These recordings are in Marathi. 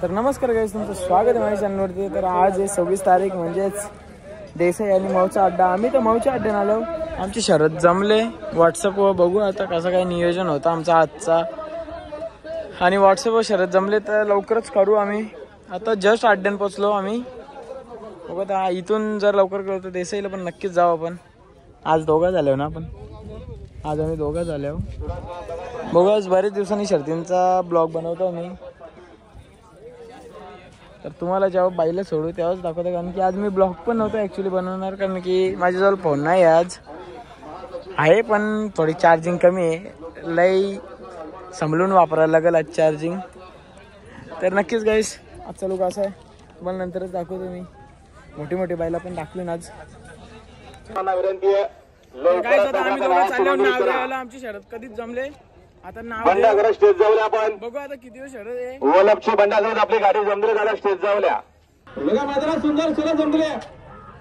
तर नमस्कार गाईस, तुमचं स्वागत आहे माझ्या चॅनलवरती। तर आज आहे 26 तारीख, म्हणजेच देसाई आणि मऊचा अड्डा। आम्ही तर मऊच्या अड्ड्याने आलो। आमची शरद जमले, व्हॉट्सअपवर बघू आता कसं काय नियोजन होतं आमचा आजचा। आणि व्हॉट्सअपवर शरद जमले तर लवकरच करू आम्ही। आता जस्ट अड्ड्यान पोचलो आम्ही। बघू आता इथून जर लवकर गेलो तर देसाईला पण नक्कीच जाऊ आपण। आज दोघं झालो ना आपण, आज आम्ही दोघं झालो। बघू आज बरेच दिवसांनी शर्तींचा ब्लॉग बनवतो मी, तर तुम्हाला जेव्हा बाईला सोडू तेव्हाच दाखवतो। कारण की आज मी ब्लॉग पण नव्हतो ॲक्च्युली बनवणार, कारण की माझ्याजवळ फोन नाही आज आहे, पण थोडी चार्जिंग कमी आहे। लई संभलून वापरायला लागेल आज चार्जिंग। तर नक्कीच गाईस आजचा लुक असा आहे, तुम्हाला नंतरच दाखवतो मी। मोठी मोठी बाईला पण दाखवेन आज। आमची शरद कधीच जमले, आता नाव बंडागर स्टेज जाऊया आपण। बघू आता किती वेळ शरद आहे। ओलपची बंडागर आपली गाडी जमले झाला स्टेज जाऊया। बघा मैदानात सुंदर शरद जमले।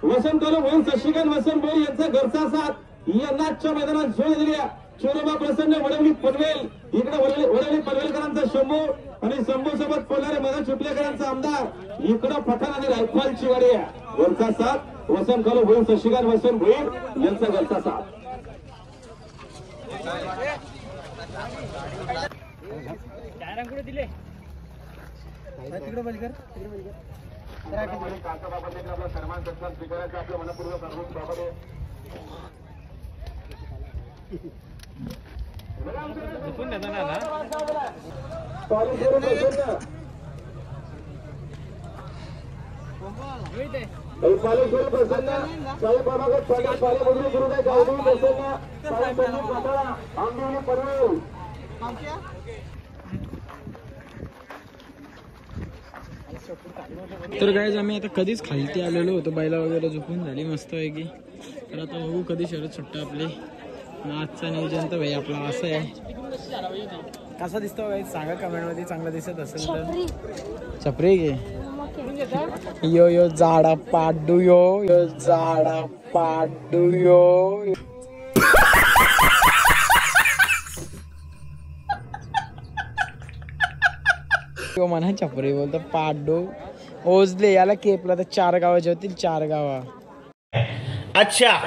वसंत कलम होईल शशिकांत वसंत बोर यांचा घरचा साथ यांना आजच्या मैदानात जोड दिली। चोरोबा प्रसन्न वडवली पनवेल, इकडे वडवली पनवेलकरांचा शंभू आणि शंभू सोबत बोलणारे मदन चिपलेकरांचा आमदार, इकडे पठाण आणि रायफलची गाडी घरचा साथ वसंत कलम होईल शशिकांत वसंत भोईर यांचा घरचा साथ। कुठे दिले तिकडे बलकर सन्मान सत्कार स्वीकारायचा आपल्या मनपूर्वक अनुरोध स्वागत आहे। तर गाईज आम्ही आता कधीच खालती आलेलो होतो, बायला वगैरे झोपून झाली मस्त पैकी। तर आता बघू कधी शरद सुट्टा आपली। आजचा नियोजन तर भाई आपला असं आहे। कसा दिसतो गाईज सांगा कमेंट मध्ये, चांगला दिसत असेल तर। छपरी घे यो यो जाडा पाडू यो यो जाडा पाडू यो। म्हणा छपरी बोलतो पाडू ओझले याला केपला तर 4 गावाचे होतील, 4 गावा। अच्छा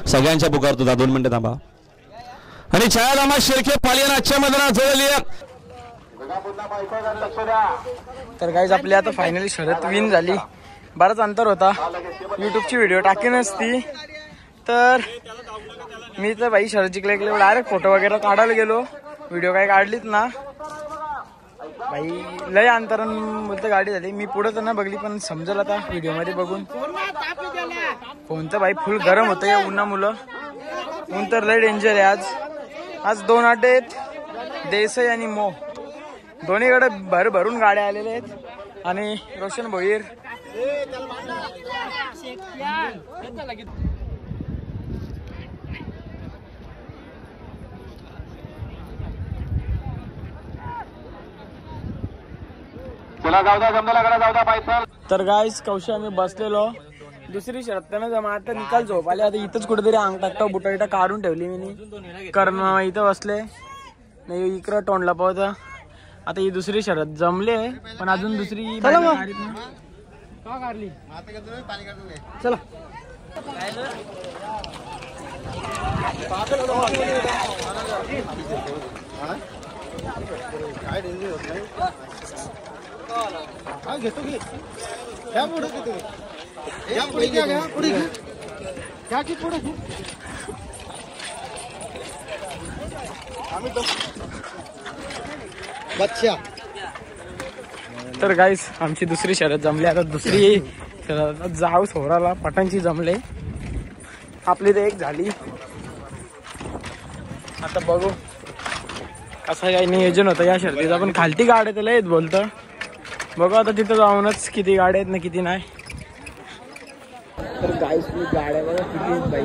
सगळ्यांच्या पुकारतो 2 मिनिटं थांबा। आणि छायारामा शेरखे पालियान आजच्या मैदानात जोडली। तर गाईज आपली आता फायनली शर्यत विन झाली। बराच अंतर होता, यूट्यूबची व्हिडिओ टाकीनच ती। तर मी तर भाई शरद जिंकले गेले, डायरेक्ट फोटो वगैरे काढायला गेलो, व्हिडिओ काही काढलीच ना भाई। लय अंतरण बोलतं गाडी झाली। मी पुढे तर ना बघली, पण समजलं आता व्हिडिओ मध्ये बघून। फोन तर भाई फुल गरम होतं या उन्हामुळं। ऊन तर लय डेंजर आहे आज। आज 2 अड्डे आहेत, देसाई आणि मो, दोन्हीकडे भरभरून गाड्या आलेल्या आहेत। आणि रोशन भोईर चला जाऊदा जमला करा जाऊदा पायथल। तर गाईज कौशी आम्ही बसलेलो दुसरी शर्त त्यानं जमा। आता निकाल झोप आले, आता इथंच कुठेतरी अंगटाकटा बुटाटा काढून ठेवली मी। कर्ण इथं बसले नाही, इकडं तोंडला पावत। आता ही दुसरी शरद जमले, पण अजून दुसरी काढली। चला घेतो की घ्या पुढे, घ्या पुढे, घ्या पुढे, घ्या की पुढे। बच्चा तर गाईस आमची दुसरी शर्यत जमली। आता दुसरी शर्यत जाऊ सोराला पठाणची जमले, आपली तर एक झाली। आता बघू कसं काही नियोजन होतं या शर्यतीचं. पण खालती गाड्या त्याला येत बोलतं. बघू आता तिथं जाऊनच किती गाड्या आहेत ना किती नाही. तर गाईस गाड्या बघा किती आहेत बाई.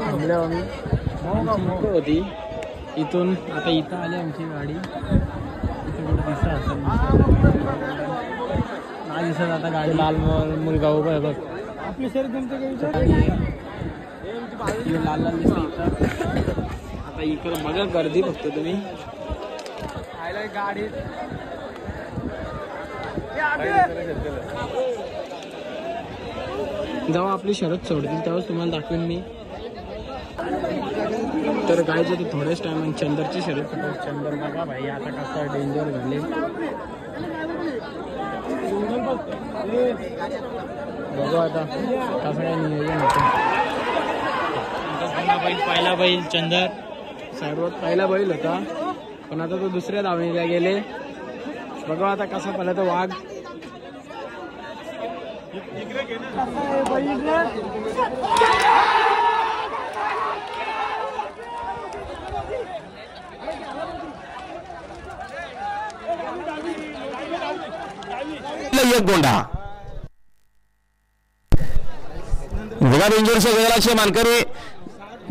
थांबल्या आम्ही इथं होती. इथून आता इथं आली आमची गाडी. इथं कुठं दिसत असेल नाही दिसत आता गाडी. लाल मुलगा उभा आहे बघ. आपली शर्यत लाल लाल दिसत इथं. आता इकडं बघा गर्दी फक्त तुम्ही गाडी. जेव्हा आपली शर्यत सोडतील तेव्हाच तुम्हाला दाखवेन मी. तर काय ते थोड्याच टायमात चंदरची शर्यत. चंदर बघा भाई आता कसं डेंजर झाले. बघू आता कसं काय नियोजन होतं. पहिला बैल चंदर सर्वात पहिला बैल होता पण आता तो दुसऱ्या धावणीला गेले. बघू आता कसा पहिला तो वाघ. एक गोंडा बघा बिंजोरच्या गजराचे मानकरी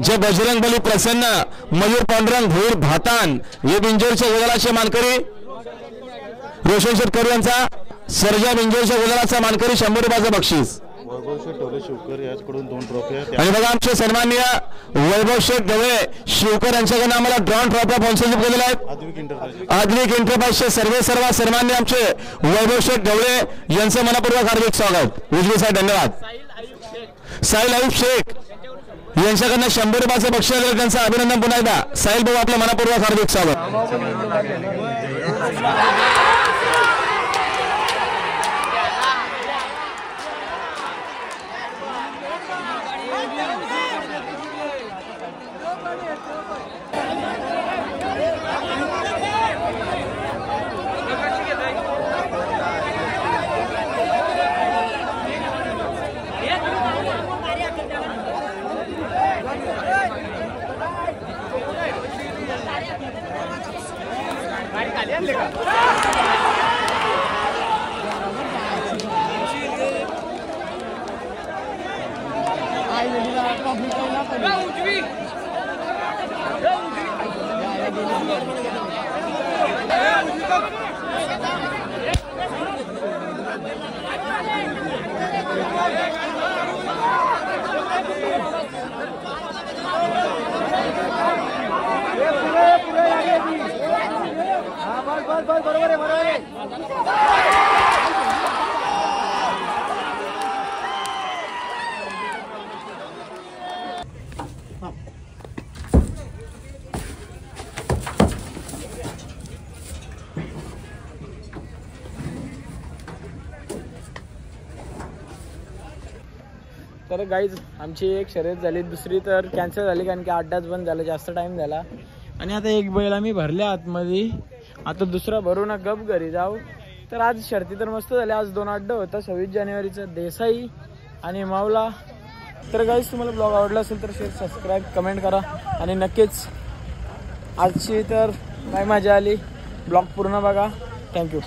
जे बजरंग बली प्रसन्न मयूर पांडुरंग भूर भातान हे बिंजोरच्या गजराचे मानकरी. रोशन शेटकर यांचा सर्जा बिंजोरच्या गजराचा मानकरी 100 रुपयाचं बक्षीस. आणि बघा आमचे सन्माननीय वैभव शेठ ढवळे शिवकर यांच्याकडून आम्हाला ड्रॉन ट्रॉफी स्पॉन्सरशिप केलेल्या आहेत. आद्विक एंटरप्राइजचे सर्व सन्माननीय आमचे वैभव शेठ ढवळे यांचं मनपूर्वक हार्दिक स्वागत. उजवी साहेब धन्यवाद. साहिल आयुब शेख यांच्याकडनं 100 रुपयाचं बक्षीस आलेलं त्यांचं अभिनंदन. पुन्हा एकदा साहिल भाऊ आपलं मनपूर्वक हार्दिक स्वागत. तर गाईज आमची एक शर्यत झाली. दुसरी तर कॅन्सल झाली कारण की अड्डाच बंद झाला. जास्त टाइम झाला. आणि आता एक बैल आम्ही भरल्या आतमध्ये. आता दुसरा भरू ना गप घरी जाऊ. तर आज शर्ती तर मस्त झाल्या. आज 2 अड्डा होता 26 जानेवारीचं देसाई आणि मावला. तर गाईज तुम्हाला ब्लॉग आवडला असेल तर शेअर सबस्क्राईब कमेंट करा. आणि नक्कीच आजची तर काय मजा आली. ब्लॉग पूर्ण बघा. थँक्यू.